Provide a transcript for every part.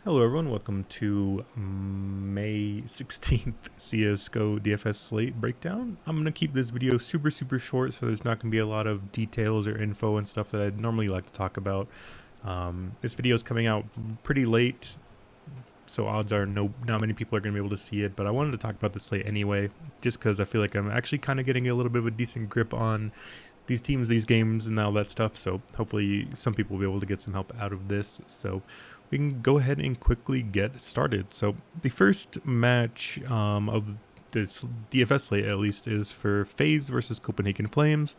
Hello everyone, welcome to May 16th CSGO DFS Slate breakdown. I'm going to keep this video super short, so there's not going to be a lot of details or info and stuff that I'd normally like to talk about. This video is coming out pretty late, so odds are not many people are going to be able to see it, but I wanted to talk about the slate anyway, just because I feel like I'm actually kind of getting a little bit of a decent grip on these teams, these games, and all that stuff, so hopefully some people will be able to get some help out of this. So we can go ahead and quickly get started. So the first match of this DFS slate, at least, is for FaZe versus Copenhagen Flames.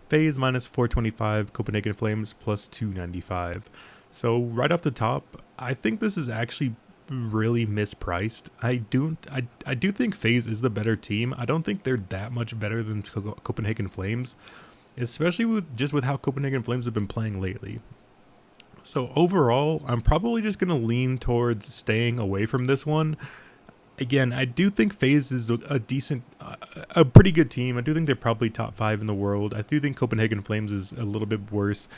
FaZe minus 425, Copenhagen Flames plus 295. So right off the top, I think this is actually really mispriced. I do think FaZe is the better team. I don't think they're that much better than Copenhagen Flames, especially with how Copenhagen Flames have been playing lately. So overall, I'm probably just going to lean towards staying away from this one. Again, I do think FaZe is a pretty good team. I do think they're probably top 5 in the world. I do think Copenhagen Flames is a little bit worse.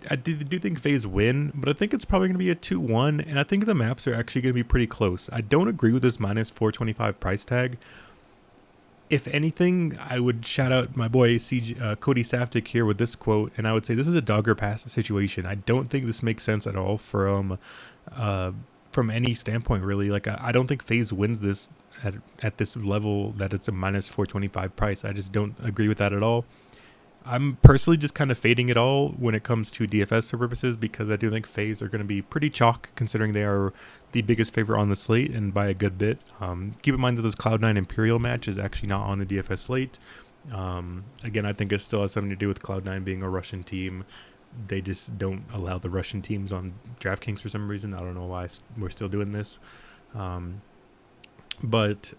I do think FaZe win, but I think it's probably going to be a 2-1, and I think the maps are actually going to be pretty close. I don't agree with this minus 425 price tag. If anything, I would shout out my boy Cody Saftik here with this quote, and I would say this is a dogger pass situation. I don't think this makes sense at all from any standpoint, really. Like, I don't think FaZe wins this at this level that it's a minus 425 price. I just don't agree with that at all. I'm personally just kind of fading it all when it comes to DFS purposes, because I do think FaZe are going to be pretty chalk, considering they are the biggest favorite on the slate, and by a good bit. Keep in mind that this Cloud9 Imperial match is actually not on the DFS slate. Again, I think it still has something to do with Cloud9 being a Russian team. They just don't allow the Russian teams on DraftKings for some reason. I don't know why we're still doing this. But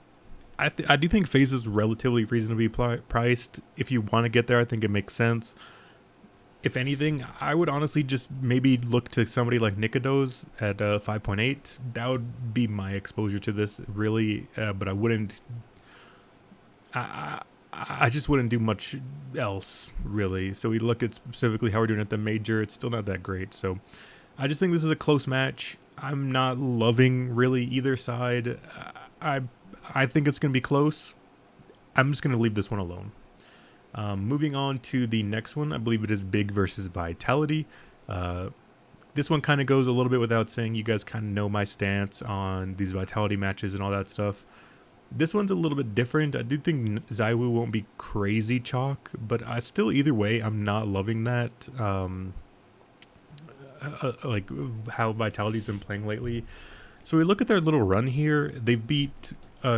I do think FaZe is relatively reasonably priced. If you want to get there, I think it makes sense. If anything, I would honestly just maybe look to somebody like Nikodos at 5.8. That would be my exposure to this, really. But I wouldn't. I just wouldn't do much else, really. So we look at specifically how we're doing at the major. It's still not that great. So I just think this is a close match. I'm not loving really either side. I think it's going to be close. I'm just going to leave this one alone. Moving on to the next one, I believe it is Big versus Vitality. This one kind of goes a little bit without saying. You guys kind of know my stance on these Vitality matches and all that stuff. This one's a little bit different. I do think ZywOo won't be crazy chalk, but either way, I'm not loving that. Like how Vitality's been playing lately. So we look at their little run here. They've beat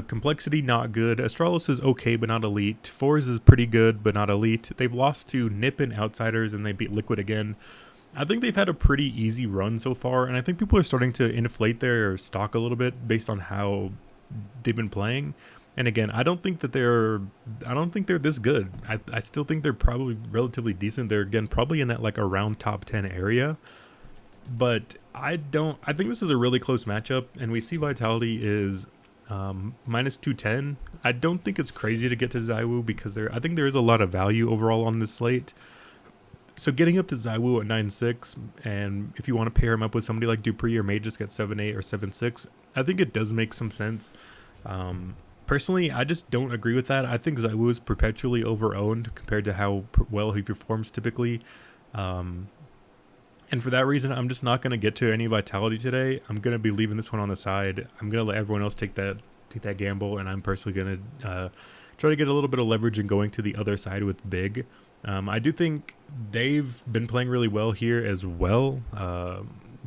Complexity, not good. Astralis is okay, but not elite. Forz is pretty good, but not elite. They've lost to Nip and Outsiders, and they beat Liquid again. I think they've had a pretty easy run so far, and I think people are starting to inflate their stock a little bit based on how they've been playing. And again, I don't think they're this good. I still think they're probably relatively decent. They're, again, probably in that like around top 10 area. But I think this is a really close matchup, and we see Vitality is minus 210. I don't think it's crazy to get to ZywOo, because I think there is a lot of value overall on this slate. So getting up to ZywOo at 9.6, and if you want to pair him up with somebody like Dupree or Magus at 7.8 or 7.6, I think it does make some sense. Personally, I just don't agree with that. I think ZywOo is perpetually overowned compared to how well he performs typically. And for that reason, I'm just not going to get to any Vitality today. I'm going to be leaving this one on the side. I'm going to let everyone else take that gamble, and I'm personally going to try to get a little bit of leverage and going to the other side with Big. I do think they've been playing really well here as well.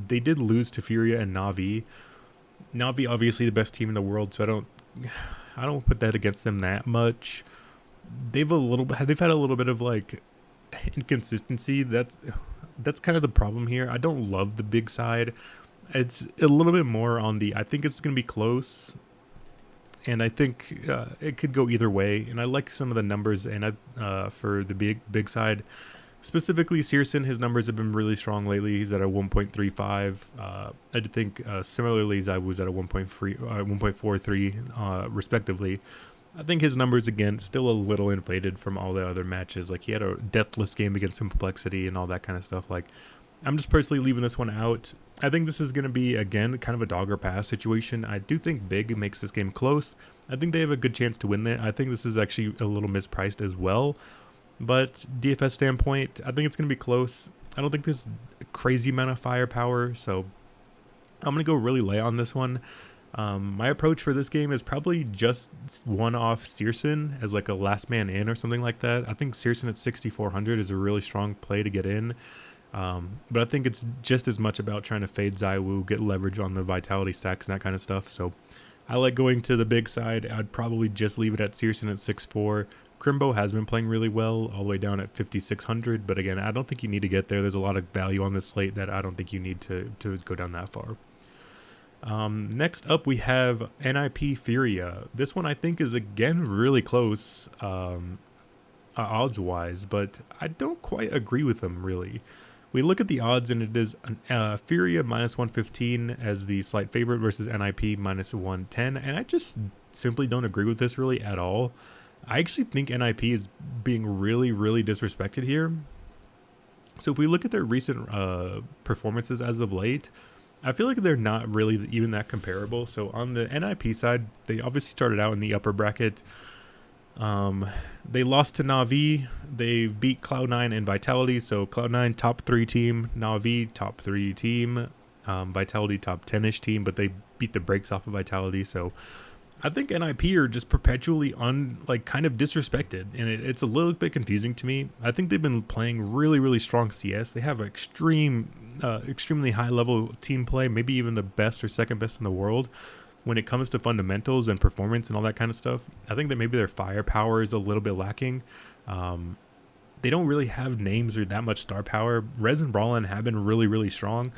They did lose to Furia and Na'Vi. Na'Vi, obviously the best team in the world, so I don't put that against them that much. They've had a little bit of like inconsistency. That's kind of the problem here. I don't love the Big side. It's a little bit more on I think it's going to be close, and I think it could go either way. And I like some of the numbers, and for the big side, specifically Searson, his numbers have been really strong lately. He's at a 1.35. I do think similarly ZywOo's at a 1.43 respectively. I think his numbers, again, still a little inflated from all the other matches. Like, he had a deathless game against Complexity and all that kind of stuff. Like, I'm just personally leaving this one out. I think this is going to be, again, kind of a dog or pass situation. I do think Big makes this game close. I think they have a good chance to win that. I think this is actually a little mispriced as well. But DFS standpoint, I think it's going to be close. I don't think there's a crazy amount of firepower, so I'm going to go really light on this one. My approach for this game is probably just one off Searson as like a last man in or something like that. I think Searson at 6,400 is a really strong play to get in. But I think it's just as much about trying to fade Zywoo, get leverage on the vitality stacks and that kind of stuff. So I like going to the big side. I'd probably just leave it at Searson at 6.4. Crimbo has been playing really well all the way down at 5,600. But again, I don't think you need to get there. There's a lot of value on this slate that I don't think you need to go down that far. Next up, we have NIP Furia. This one I think is again really close odds-wise, but I don't quite agree with them really. We look at the odds and it is Furia minus 115 as the slight favorite versus NIP minus 110, and I just simply don't agree with this really at all. I actually think NIP is being really, really disrespected here. So if we look at their recent performances as of late, I feel like they're not really even that comparable. So on the NIP side, they obviously started out in the upper bracket. They lost to Na'Vi. They've beat Cloud9 and Vitality. So Cloud9 top 3 team, Na'Vi top 3 team, Vitality top 10-ish team, but they beat the brakes off of Vitality. So I think NIP are just perpetually kind of disrespected, and it's a little bit confusing to me. I think they've been playing really, really strong CS. They have extremely high level team play, maybe even the best or second best in the world when it comes to fundamentals and performance and all that kind of stuff. I think that maybe their firepower is a little bit lacking. They don't really have names or that much star power. Rez and Brawlin have been really, really strong.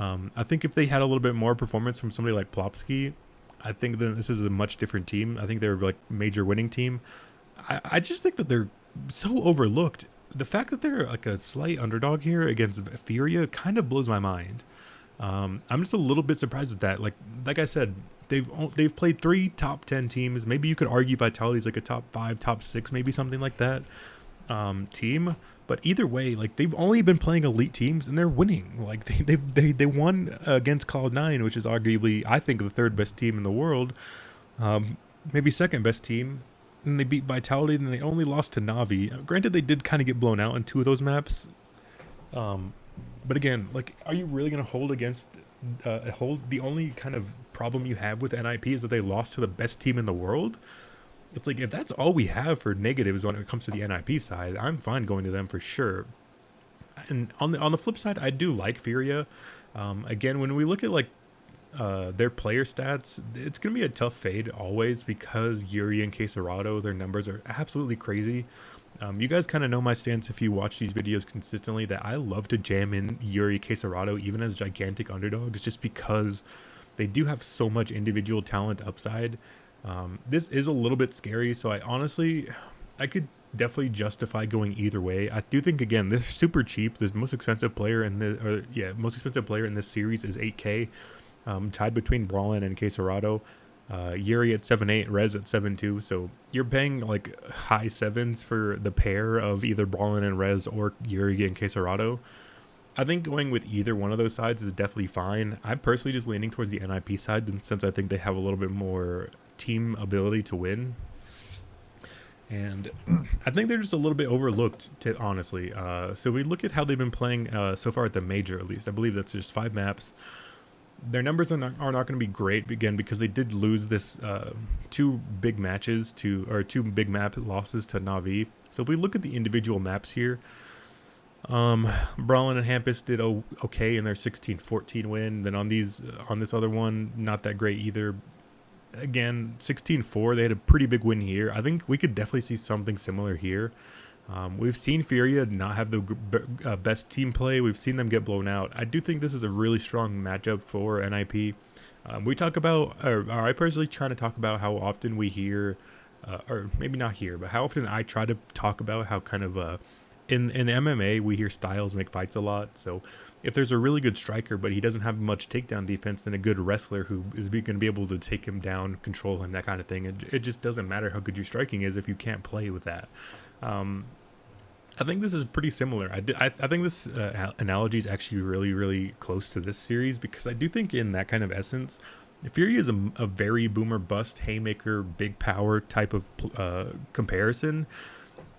I think if they had a little bit more performance from somebody like Plopsky, I think that this is a much different team. I think they're like major winning team. I just think that they're so overlooked. The fact that they're like a slight underdog here against Furia kind of blows my mind. I'm just a little bit surprised with that. Like I said, they've played 3 top 10 teams. Maybe you could argue Vitality's like a top 5, top 6, maybe something like that team. But either way, like they've only been playing elite teams and they're winning. Like they won against Cloud9, which is arguably I think the 3rd best team in the world, maybe 2nd best team. And they beat Vitality, and they only lost to Na'Vi. Granted, they did kind of get blown out in 2 of those maps. But again, like, are you really going to hold against the only kind of problem you have with NIP is that they lost to the best team in the world? It's like, if that's all we have for negatives when it comes to the NIP side, I'm fine going to them for sure. And on the flip side, I do like Furia. Again, when we look at like their player stats, it's going to be a tough fade always because Yuri and Quesarado, their numbers are absolutely crazy. You guys kind of know my stance if you watch these videos consistently that I love to jam in Yuri Quesarado even as gigantic underdogs just because they do have so much individual talent upside. This is a little bit scary, so I could definitely justify going either way. I do think, again, this is super cheap. The most expensive player in this series is 8K, tied between Brawlin and Quesarado. Yuri at 7.8, Rez at 7.2, so you're paying like high 7s for the pair of either Brawlin and Rez or Yuri and Quesarado. I think going with either one of those sides is definitely fine. I'm personally just leaning towards the NIP side since I think they have a little bit more team ability to win. And I think they're just a little bit overlooked, honestly. So we look at how they've been playing so far at the major, at least. I believe that's just 5 maps. Their numbers are not going to be great, again, because they did lose this 2 big map losses to Na'Vi. So if we look at the individual maps here, Brawlin and Hampus did okay in their 16-14 win. Then on this other one, not that great either. Again, 16-4, they had a pretty big win here. I think we could definitely see something similar here. We've seen Furia not have the best team play. We've seen them get blown out. I do think this is a really strong matchup for NIP. We talk about, or I personally try to talk about how often we hear, or maybe not hear, but how often I try to talk about how kind of in MMA we hear styles make fights a lot. So if there's a really good striker but he doesn't have much takedown defense, then a good wrestler who is going to be able to take him down, control him, that kind of thing. It just doesn't matter how good your striking is if you can't play with that. I think this is pretty similar. I think this analogy is actually really, really close to this series because I do think in that kind of essence, Fury is a very boomer bust, haymaker, big power type of comparison.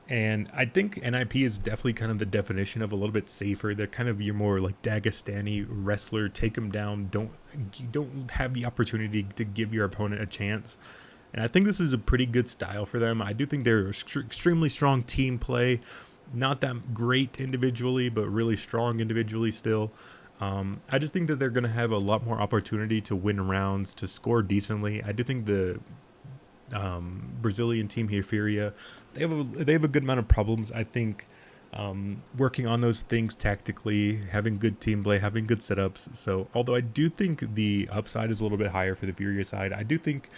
And I think NIP is definitely kind of the definition of a little bit safer. They're kind of your more like Dagestani wrestler, take them down. You don't have the opportunity to give your opponent a chance. And I think this is a pretty good style for them. I do think they're extremely strong team play, not that great individually, but really strong individually still. I just think that they're going to have a lot more opportunity to win rounds, to score decently. I do think the Brazilian team here, Furia, they have a good amount of problems. I think working on those things tactically, having good team play, having good setups. So although I do think the upside is a little bit higher for the Furia side, I do think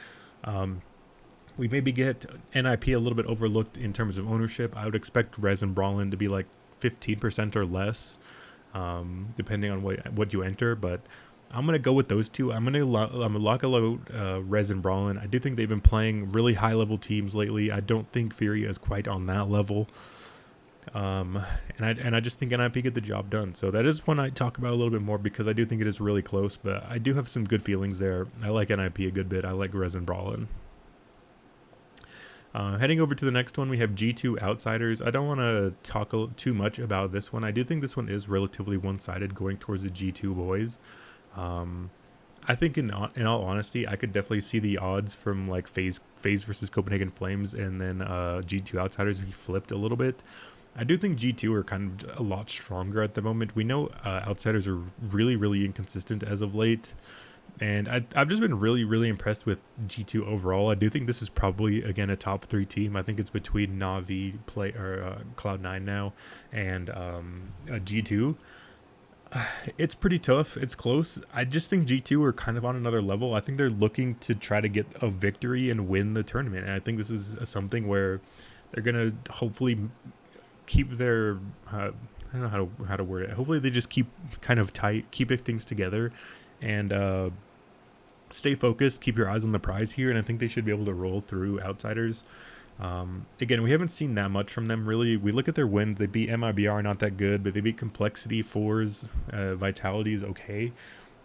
we maybe get NIP a little bit overlooked in terms of ownership. I would expect Rez and Brawlin to be like 15% or less, depending on what you enter. But I'm gonna go with those two. I'm gonna lock a load Rez and Brawlin. I do think they've been playing really high level teams lately. I don't think Furia is quite on that level. And I just think NIP get the job done. So that is one I talk about a little bit more because I do think it is really close. But I do have some good feelings there. I like NIP a good bit. I like Rez and Brawlin. Heading over to the next one, we have G2 Outsiders. I don't want to talk too much about this one. I do think this one is relatively one-sided going towards the G2 boys. I think in all honesty, I could definitely see the odds from like FaZe versus Copenhagen Flames and then G2 Outsiders be flipped a little bit. I do think G2 are kind of a lot stronger at the moment. We know Outsiders are really, really inconsistent as of late. And I've just been really, really impressed with G2 overall. I do think this is probably, again, a top 3 team. I think it's between Na'Vi, Cloud9 now, and G2. It's pretty tough. It's close. I just think G2 are kind of on another level. I think they're looking to try to get a victory and win the tournament. And I think this is something where they're going to hopefully keep their... I don't know how to word it. Hopefully they just keep kind of tight, keep things together, and stay focused, keep your eyes on the prize here, and I think they should be able to roll through Outsiders. Again, we haven't seen that much from them, really. We look at their wins. They beat MIBR, not that good, but they beat Complexity, Fours, Vitality is okay.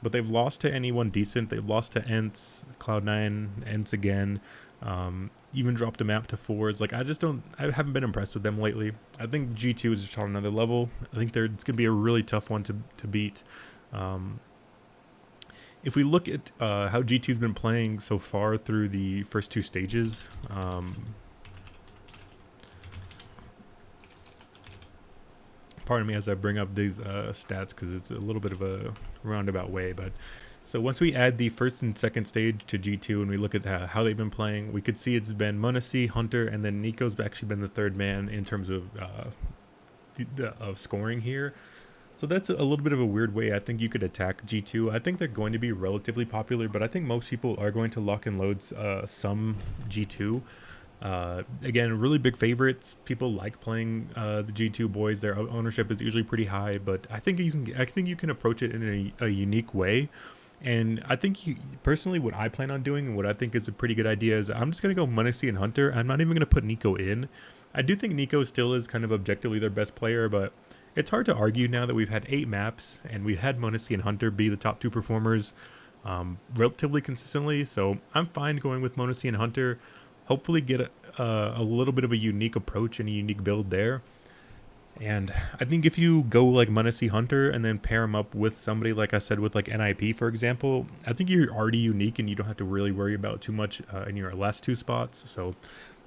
But they've lost to anyone decent. They've lost to Ents, Cloud9, Ents again. Even dropped a map to Fours. Like, I haven't been impressed with them lately. I think G2 is just on another level. I think it's going to be a really tough one to beat. If we look at how G2's been playing so far through the first 2 stages, pardon me as I bring up these stats because it's a little bit of a roundabout way, but so once we add the first and second stage to G2 and we look at how they've been playing, we could see it's been m0NESY, Hunter, and then Nico's actually been the third man in terms of scoring here. So that's a little bit of a weird way I think you could attack G2. I think they're going to be relatively popular, but I think most people are going to lock and load some G2. Again, really big favorites. People like playing the G2 boys. Their ownership is usually pretty high, but I think you can approach it in a unique way. And I think personally, what I plan on doing and what I think is a pretty good idea is I'm just going to go m0NESY and Hunter. I'm not even going to put Nico in. I do think Nico still is kind of objectively their best player, but it's hard to argue now that we've had 8 maps and we've had m0NESY and Hunter be the top 2 performers relatively consistently. So I'm fine going with m0NESY and Hunter. Hopefully get a little bit of a unique approach and a unique build there. And I think if you go like m0NESY Hunter and then pair him up with somebody, like I said, with like NIP, for example, I think you're already unique and you don't have to really worry about too much in your last 2 spots. So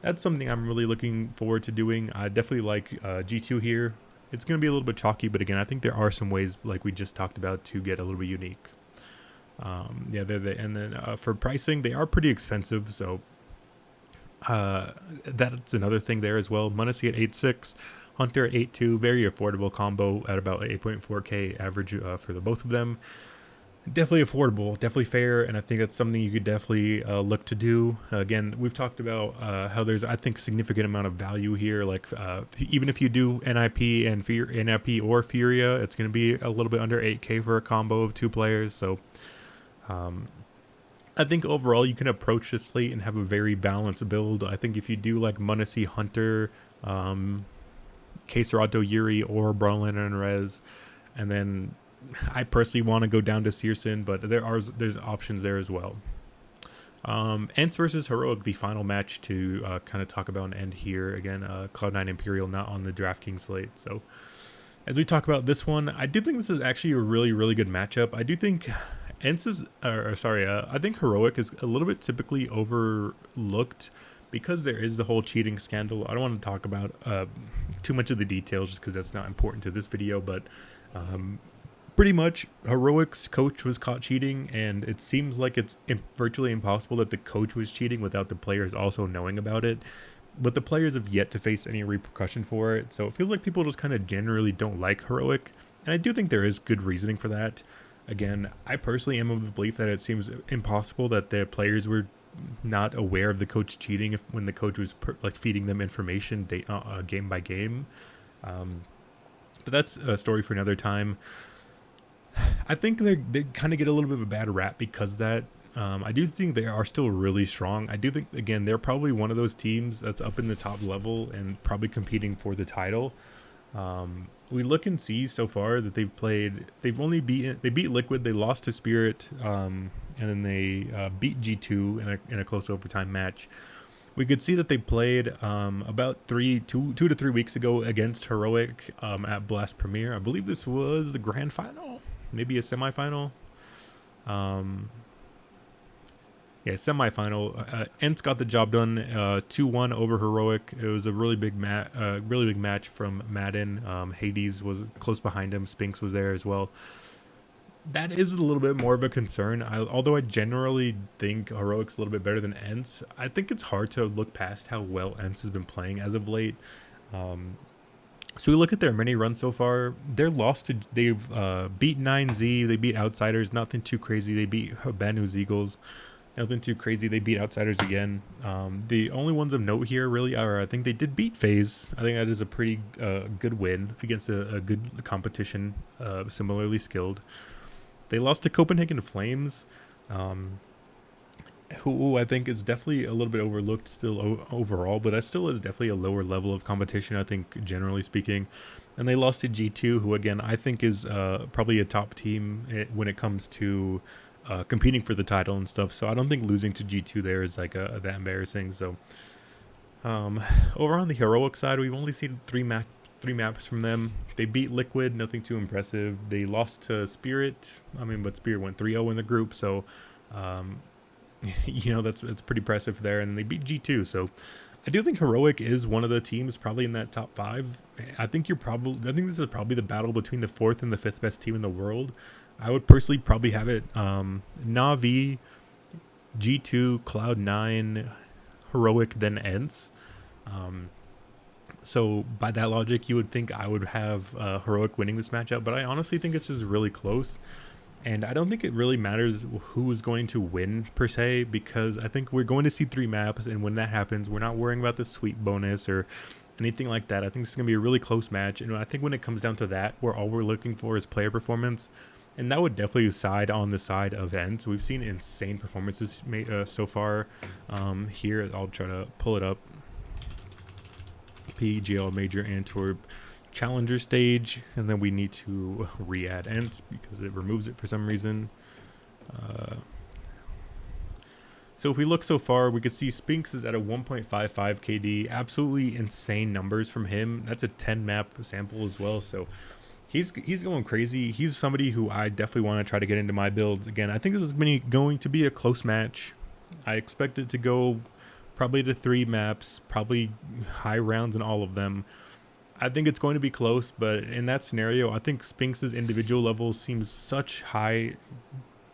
that's something I'm really looking forward to doing. I definitely like G2 here. It's going to be a little bit chalky, but again, I think there are some ways, like we just talked about, to get a little bit unique. Yeah, and then for pricing, they are pretty expensive, so that's another thing there as well. m0NESY at 8.6, Hunter at 8.2, very affordable combo at about 8.4k average for the both of them. Definitely affordable, definitely fair, and I think that's something you could definitely look to do. Again, we've talked about how there's, I think, significant amount of value here. Like even if you do NIP and NIP or Furia, it's going to be a little bit under 8k for a combo of 2 players. So I think overall you can approach this slate and have a very balanced build. I think if you do like m0NESY Hunter, Keserato Yuri or Berlin and Rez. And then I personally want to go down to Searson, but there's options there as well. Ents versus Heroic, the final match to kind of talk about and end here. Again, Cloud9 Imperial not on the DraftKings slate. So as we talk about this one, I do think this is actually a really, really good matchup. I do think Ents is, I think Heroic is a little bit typically overlooked because there is the whole cheating scandal. I don't want to talk about too much of the details just because that's not important to this video, but pretty much Heroic's coach was caught cheating, and it seems like it's virtually impossible that the coach was cheating without the players also knowing about it. But the players have yet to face any repercussion for it, so it feels like people just kind of generally don't like Heroic, and I do think there is good reasoning for that. Again, I personally am of the belief that it seems impossible that the players were not aware of the coach cheating when the coach was feeding them information game by game. But that's a story for another time. I think they kind of get a little bit of a bad rap because of that. I do think they are still really strong. I do think, again, they're probably one of those teams that's up in the top level and probably competing for the title. We look and see so far that they beat Liquid, they lost to Spirit, and then they beat G2 in a close overtime match. We could see that they played about 2 to 3 weeks ago against Heroic at Blast Premier. I believe this was the grand final, maybe a semifinal. Semifinal. Ents got the job done 2-1 over Heroic. It was a really big match from Madden. Hades was close behind him. Spinks was there as well. That is a little bit more of a concern. Although I generally think Heroic's a little bit better than Ents, I think it's hard to look past how well Ents has been playing as of late. So we look at their mini run so far. They've beat 9Z. They beat Outsiders. Nothing too crazy. They beat Banu's Eagles. Nothing too crazy. They beat Outsiders again. The only ones of note here really are, I think they did beat FaZe. I think that is a pretty good win against a good competition, similarly skilled. They lost to Copenhagen Flames, who I think is definitely a little bit overlooked still overall, but that still is definitely a lower level of competition, I think, generally speaking. And they lost to G2, who, again, I think is probably a top team when it comes to competing for the title and stuff. So I don't think losing to G2 there is like that embarrassing. So over on the Heroic side, we've only seen three maps from them. They beat Liquid, nothing too impressive. They lost to Spirit. But Spirit went 3-0 in the group, so that's pretty impressive there. And they beat G2, so I do think Heroic is one of the teams probably in that top 5. I think this is probably the battle between the 4th and the 5th best team in the world. I would personally probably have it Na'Vi, G2, Cloud9, Heroic, then Ents. So by that logic, you would think I would have Heroic winning this matchup, but I honestly think it's just really close. And I don't think it really matters who is going to win per se, because I think we're going to see 3 maps, and when that happens, we're not worrying about the sweep bonus or anything like that. I think it's going to be a really close match, and I think when it comes down to that, where all we're looking for is player performance, and that would definitely side on the side of Ents. We've seen insane performances so far here. I'll try to pull it up. PGL Major Antwerp Challenger stage, and then we need to re-add Ents because it removes it for some reason. So if we look so far, we could see Spinks is at a 1.55 KD. Absolutely insane numbers from him. That's a 10 map sample as well, so he's going crazy. He's somebody who I definitely want to try to get into my builds. Again, I think this is going to be a close match. I expect it to go probably to 3 maps, probably high rounds in all of them. I think it's going to be close, but in that scenario, I think Spinks' individual level seems such high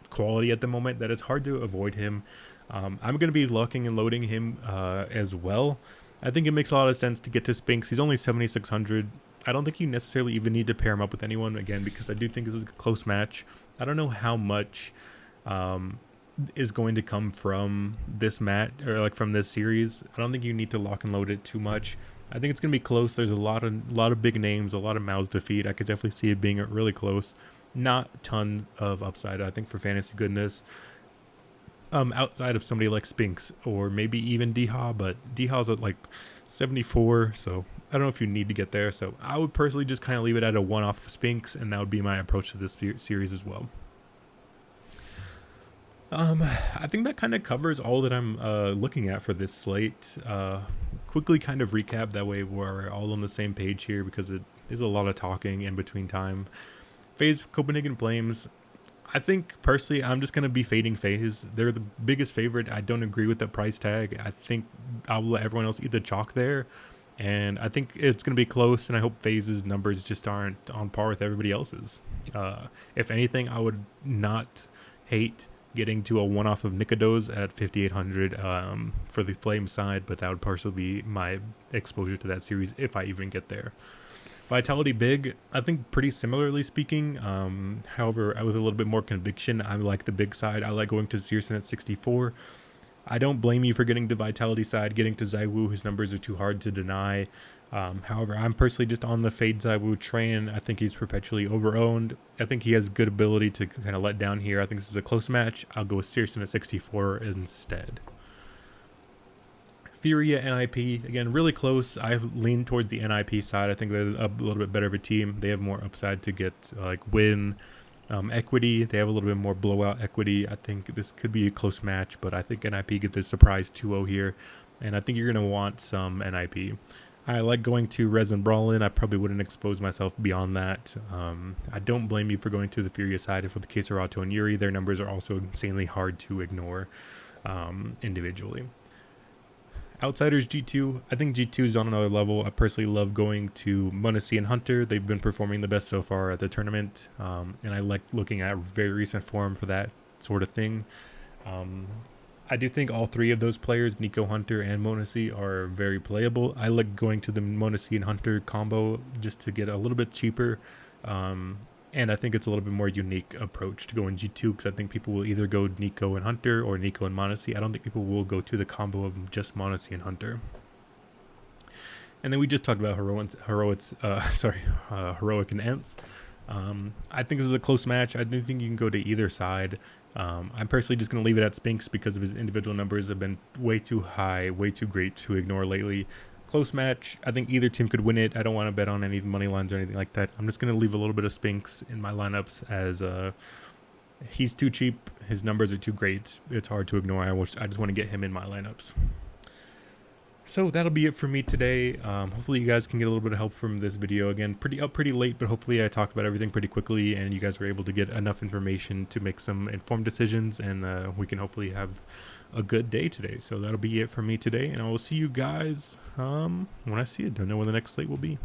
quality at the moment that it's hard to avoid him. I'm going to be locking and loading him as well. I think it makes a lot of sense to get to Spinks. He's only 7,600. I don't think you necessarily even need to pair him up with anyone, again, because I do think this is a close match. I don't know how much is going to come from this match, or like from this series. I don't think you need to lock and load it too much. I think it's going to be close. There's a lot of big names, a lot of mouths to feed. I could definitely see it being really close. Not tons of upside, I think, for fantasy goodness. Outside of somebody like Spinks or maybe even Deha, but Deha's at like 74, so I don't know if you need to get there. So I would personally just kind of leave it at a one-off Spinks, and that would be my approach to this series as well. I think that kind of covers all that I'm looking at for this slate. Quickly kind of recap, that way we're all on the same page here, because it is a lot of talking in between time. FaZe Copenhagen Flames, I think personally I'm just going to be fading FaZe. They're the biggest favorite. I don't agree with the price tag. I think I'll let everyone else eat the chalk there. And I think it's going to be close, and I hope FaZe's numbers just aren't on par with everybody else's. If anything, I would not hate getting to a one-off of Nikados at 5,800 for the Flame side, but that would partially be my exposure to that series if I even get there. Vitality big, I think pretty similarly speaking. However, with a little bit more conviction, I like the big side. I like going to Searson at 64. I don't blame you for getting to Vitality side, getting to Zywoo. His numbers are too hard to deny. However, I'm personally just on the fade Zywoo train. I think he's perpetually overowned. I think he has good ability to kind of let down here. I think this is a close match. I'll go with Searson at 64 instead. Furia NIP, again, really close. I lean towards the NIP side. I think they're a little bit better of a team. They have more upside to get win equity. They have a little bit more blowout equity. I think this could be a close match, but I think NIP get this surprise 2-0 here, and I think you're going to want some NIP. I like going to Rez and Brawlin. I probably wouldn't expose myself beyond that. I don't blame you for going to the Furia side. For the case of Rato and Yuri, their numbers are also insanely hard to ignore individually. Outsiders G2, I think G2 is on another level. I personally love going to m0NESY and Hunter. They've been performing the best so far at the tournament, and I like looking at very recent form for that sort of thing. I do think all three of those players, Nico, Hunter, and m0NESY, are very playable. I like going to the m0NESY and Hunter combo just to get a little bit cheaper. And I think it's a little bit more unique approach to go in G2, because I think people will either go Nico and Hunter or Nico and m0NESY. I don't think people will go to the combo of just m0NESY and Hunter. And then we just talked about Heroic and Ents. I think this is a close match. I do think you can go to either side. I'm personally just going to leave it at Spinks because of his individual numbers have been way too high, way too great to ignore lately. Close match. I think either team could win it. I don't want to bet on any money lines or anything like that. I'm just going to leave a little bit of Spinks in my lineups, as he's too cheap. His numbers are too great. It's hard to ignore. I just want to get him in my lineups. So that'll be it for me today. Hopefully you guys can get a little bit of help from this video. Again, pretty late, but hopefully I talked about everything pretty quickly and you guys were able to get enough information to make some informed decisions, and we can hopefully have a good day today. So that'll be it for me today, and I will see you guys when I see it. Don't know when the next slate will be.